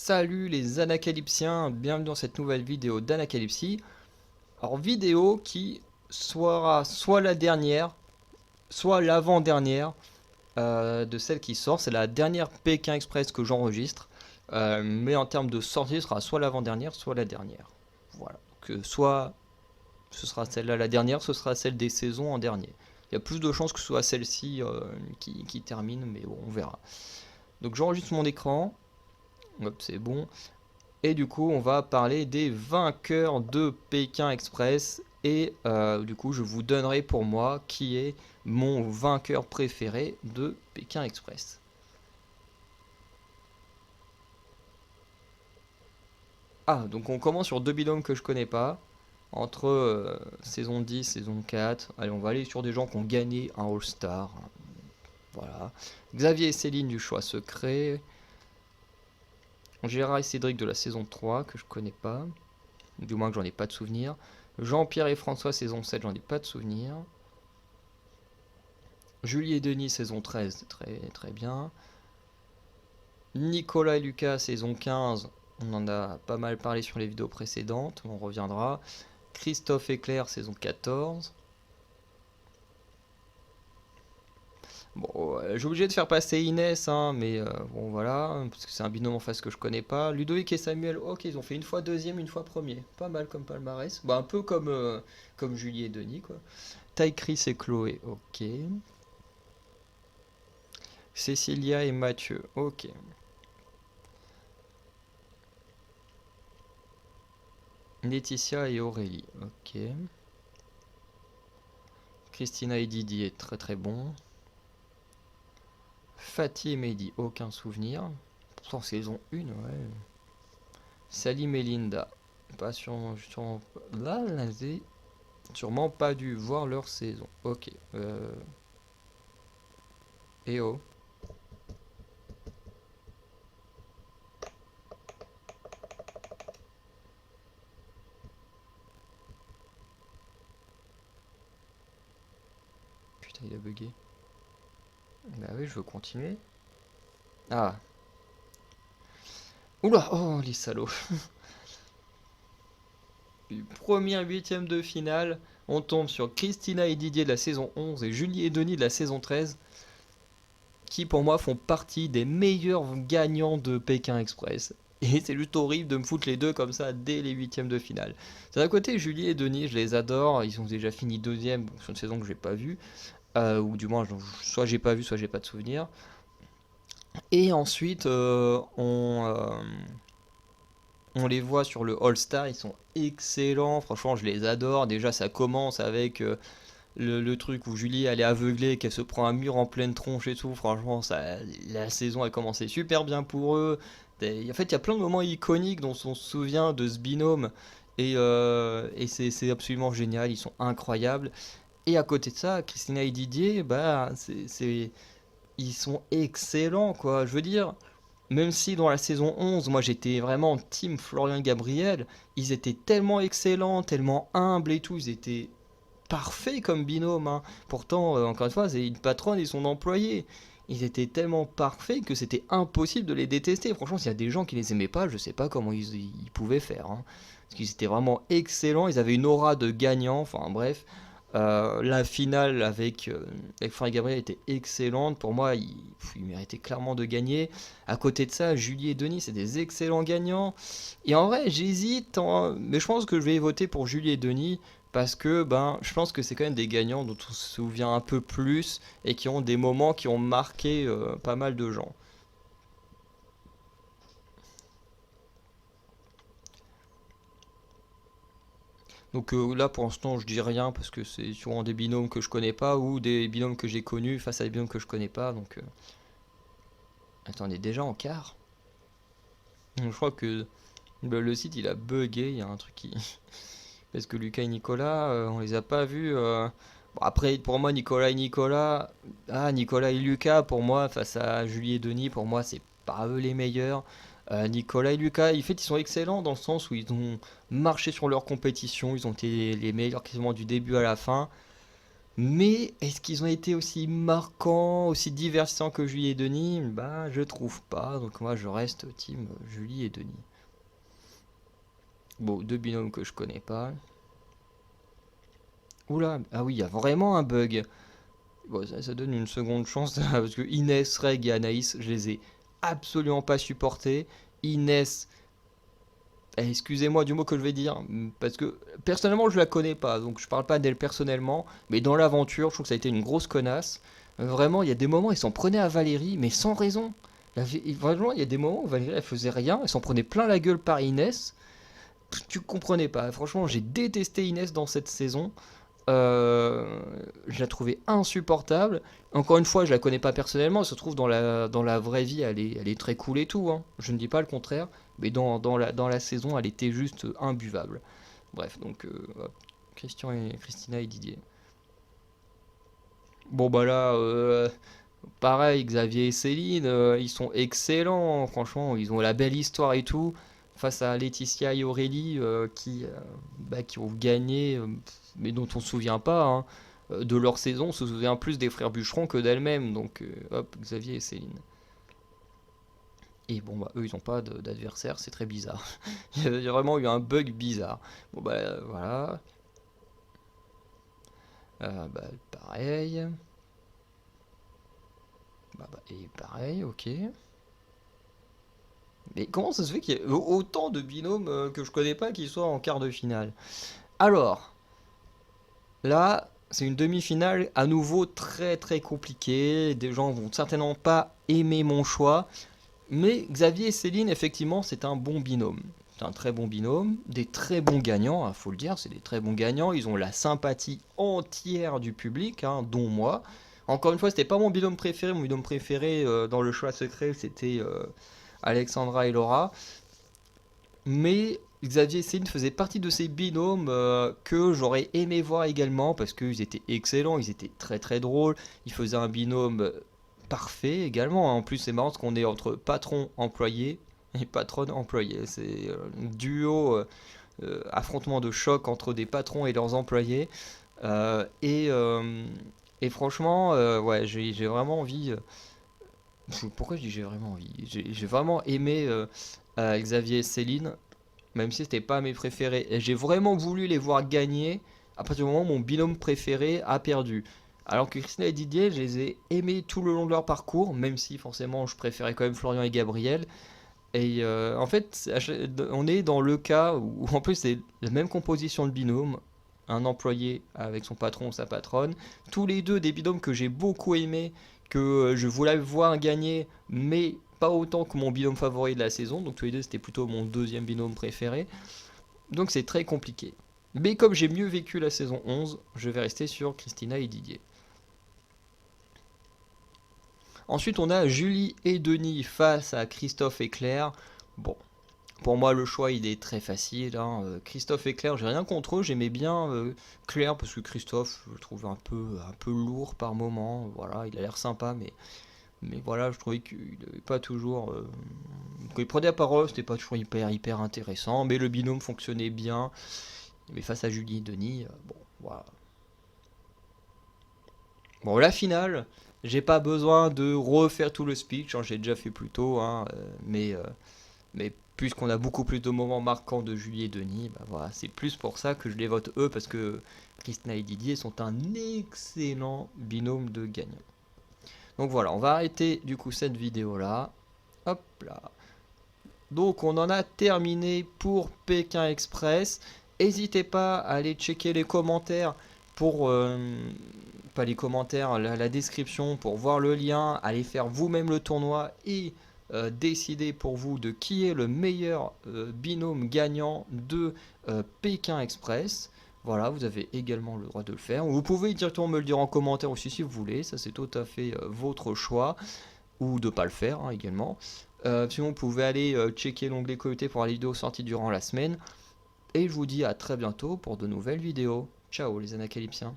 Salut les anacalypsiens, bienvenue dans cette nouvelle vidéo d'Anacalypsie. Alors vidéo qui sera soit la dernière, soit l'avant-dernière de celle qui sort. C'est la dernière Pékin Express que j'enregistre. Mais en termes de sortie, ce sera soit l'avant-dernière, soit la dernière. Voilà. Donc, soit ce sera celle-là la dernière, ce sera celle des saisons en dernier. Il y a plus de chances que ce soit celle-ci qui termine, mais bon, on verra. Donc j'enregistre mon écran. Hop, c'est bon. Et du coup, on va parler des vainqueurs de Pékin Express. Et du coup, je vous donnerai pour moi qui est mon vainqueur préféré de Pékin Express. Ah, donc on commence sur deux binômes que je connais pas. Entre saison 10, saison 4. Allez, on va aller sur des gens qui ont gagné un All-Star. Voilà. Xavier et Céline du choix secret. Gérard et Cédric de la saison 3 que je connais pas. Du moins que j'en ai pas de souvenir. Jean-Pierre et François saison 7, j'en ai pas de souvenir. Julie et Denis saison 13, très très bien. Nicolas et Lucas saison 15, on en a pas mal parlé sur les vidéos précédentes, on reviendra. Christophe et Claire saison 14. Bon, j'ai obligé de faire passer Inès, hein, mais bon voilà, parce que c'est un binôme en face que je connais pas. Ludovic et Samuel, ok, ils ont fait une fois deuxième, une fois premier. Pas mal comme palmarès. Bah, un peu comme Julie et Denis, quoi. Ty, Chris et Chloé, ok. Cécilia et Mathieu, ok. Laetitia et Aurélie, ok. Christina et Didier, très très bon. Fatih et Mehdi, aucun souvenir. Pourtant saison 1, ouais. Salim et Linda, pas là, sûrement pas dû voir leur saison. Ok. Et oh. Putain, il a bugué. Bah oui, je veux continuer. Ah. Oula, oh les salauds. Première huitième de finale, on tombe sur Christina et Didier de la saison 11 et Julie et Denis de la saison 13, qui pour moi font partie des meilleurs gagnants de Pékin Express. Et c'est juste horrible de me foutre les deux comme ça dès les huitièmes de finale. D'un côté, Julie et Denis, je les adore, ils ont déjà fini deuxième sur une saison que j'ai pas vue, ou du moins soit j'ai pas vu, soit j'ai pas de souvenir. Et ensuite, on les voit sur le All-Star, ils sont excellents, franchement je les adore. Déjà ça commence avec le truc où Julie elle est aveuglée, qu'elle se prend un mur en pleine tronche et tout, franchement ça, la saison a commencé super bien pour eux. En fait il y a plein de moments iconiques dont on se souvient de ce binôme et c'est absolument génial, ils sont incroyables. Et à côté de ça, Christina et Didier, bah, ils sont excellents quoi, je veux dire. Même si dans la saison 11, moi j'étais vraiment team Florian Gabriel, ils étaient tellement excellents, tellement humbles et tout, ils étaient parfaits comme binôme, hein. Pourtant, encore une fois, c'est une patronne et son employé. Ils étaient tellement parfaits que c'était impossible de les détester. Franchement, s'il y a des gens qui les aimaient pas, je sais pas comment ils pouvaient faire, hein. Parce qu'ils étaient vraiment excellents, ils avaient une aura de gagnant, enfin bref. La finale avec Florian Gabriel était excellente. Pour moi, il méritait clairement de gagner. À côté de ça, Julie et Denis, c'est des excellents gagnants. Et en vrai, j'hésite, hein, mais je pense que je vais voter pour Julie et Denis parce que ben, je pense que c'est quand même des gagnants dont on se souvient un peu plus et qui ont des moments qui ont marqué pas mal de gens. Donc là, pour l'instant, je dis rien parce que c'est souvent des binômes que je connais pas ou des binômes que j'ai connus face à des binômes que je connais pas. Donc, attendez, déjà en quart. Je crois que le site il a bugué. Il y a un truc qui parce que Lucas et Nicolas, on les a pas vus. Bon, après, pour moi, Nicolas et Lucas, pour moi, face à Julie et Denis, pour moi, c'est pas eux les meilleurs. Nicolas et Lucas, en fait, ils sont excellents dans le sens où ils ont marché sur leur compétition, ils ont été les meilleurs quasiment du début à la fin. Mais est-ce qu'ils ont été aussi marquants, aussi divertissants que Julie et Denis? Bah, je trouve pas. Donc moi, je reste team Julie et Denis. Bon, deux binômes que je connais pas. Oula, ah oui, il y a vraiment un bug. Bon, ça donne une seconde chance parce que Inès, Reg et Anaïs, je les ai absolument pas supportés. Inès, excusez-moi du mot que je vais dire, parce que personnellement je la connais pas, donc je parle pas d'elle personnellement, mais dans l'aventure, je trouve que ça a été une grosse connasse. Vraiment, il y a des moments, ils s'en prenaient à Valérie, mais sans raison. Vraiment, il y a des moments où Valérie, elle faisait rien, elle s'en prenait plein la gueule par Inès. Tu comprenais pas. Franchement, j'ai détesté Inès dans cette saison. Je la trouvais insupportable. Encore une fois, je la connais pas personnellement. Elle se trouve dans la vraie vie, elle est très cool et tout, hein. Je ne dis pas le contraire. Mais dans la saison, elle était juste imbuvable. Bref, donc Christian et Christina et Didier. Bon bah là, pareil, Xavier et Céline, ils sont excellents. Franchement, ils ont la belle histoire et tout. Face à Laetitia et Aurélie qui ont gagné, mais dont on ne se souvient pas, hein. De leur saison, on se souvient plus des frères Bûcherons que d'elles-mêmes. Donc hop, Xavier et Céline. Et bon, bah, eux, ils n'ont pas d'adversaire, c'est très bizarre. Il y a vraiment eu un bug bizarre. Bon, bah voilà. Bah, pareil. Et pareil, ok. Mais comment ça se fait qu'il y ait autant de binômes que je connais pas qui soient en quart de finale? Alors, là, c'est une demi-finale à nouveau très très compliquée. Des gens vont certainement pas aimer mon choix. Mais Xavier et Céline, effectivement, c'est un bon binôme. C'est un très bon binôme, des très bons gagnants, il faut le dire, c'est des très bons gagnants. Ils ont la sympathie entière du public, hein, dont moi. Encore une fois, c'était pas mon binôme préféré. Mon binôme préféré dans le choix secret, c'était Alexandra et Laura. Mais Xavier et Céline faisaient partie de ces binômes que j'aurais aimé voir également parce qu'ils étaient excellents, ils étaient très très drôles. Ils faisaient un binôme parfait également, hein. En plus, c'est marrant parce qu'on est entre patron-employé et patronne-employé. C'est un duo, affrontement de choc entre des patrons et leurs employés. Euh, et, euh, et franchement, ouais, j'ai vraiment envie. Pourquoi je dis j'ai vraiment envie? J'ai vraiment aimé Xavier et Céline, même si c'était pas mes préférés. Et j'ai vraiment voulu les voir gagner à partir du moment où mon binôme préféré a perdu. Alors que Christina et Didier, je les ai aimés tout le long de leur parcours, même si forcément je préférais quand même Florian et Gabriel. Et en fait, on est dans le cas où en plus c'est la même composition de binôme, un employé avec son patron ou sa patronne, tous les deux des binômes que j'ai beaucoup aimés, que je voulais voir gagner, mais pas autant que mon binôme favori de la saison, donc tous les deux c'était plutôt mon deuxième binôme préféré, donc c'est très compliqué. Mais comme j'ai mieux vécu la saison 11, je vais rester sur Christina et Didier. Ensuite on a Julie et Denis face à Christophe et Claire. Bon, pour moi, le choix, il est très facile, hein. Christophe et Claire, j'ai rien contre eux. J'aimais bien Claire parce que Christophe, je le trouve un peu lourd par moment. Voilà, il a l'air sympa, mais voilà, je trouvais qu'il n'avait pas toujours. Quand il prenait la parole, c'était pas toujours hyper intéressant. Mais le binôme fonctionnait bien. Mais face à Julie et Denis, bon, voilà. Bon, la finale, j'ai pas besoin de refaire tout le speech, hein, j'ai déjà fait plus tôt, hein, mais puisqu'on a beaucoup plus de moments marquants de Julie et Denis, bah voilà, c'est plus pour ça que je les vote eux, parce que Christina et Didier sont un excellent binôme de gagnants. Donc voilà, on va arrêter du coup cette vidéo là. Hop là. Donc on en a terminé pour Pékin Express. N'hésitez pas à aller checker les commentaires pour... pas les commentaires, la description pour voir le lien, aller faire vous-même le tournoi et décider pour vous de qui est le meilleur binôme gagnant de Pékin Express. Voilà, vous avez également le droit de le faire. Vous pouvez directement me le dire en commentaire aussi si vous voulez, ça c'est tout à fait votre choix, ou de ne pas le faire hein, également. Sinon vous pouvez aller checker l'onglet communauté pour les vidéos sorties durant la semaine. Et je vous dis à très bientôt pour de nouvelles vidéos. Ciao les Anacalypsiens.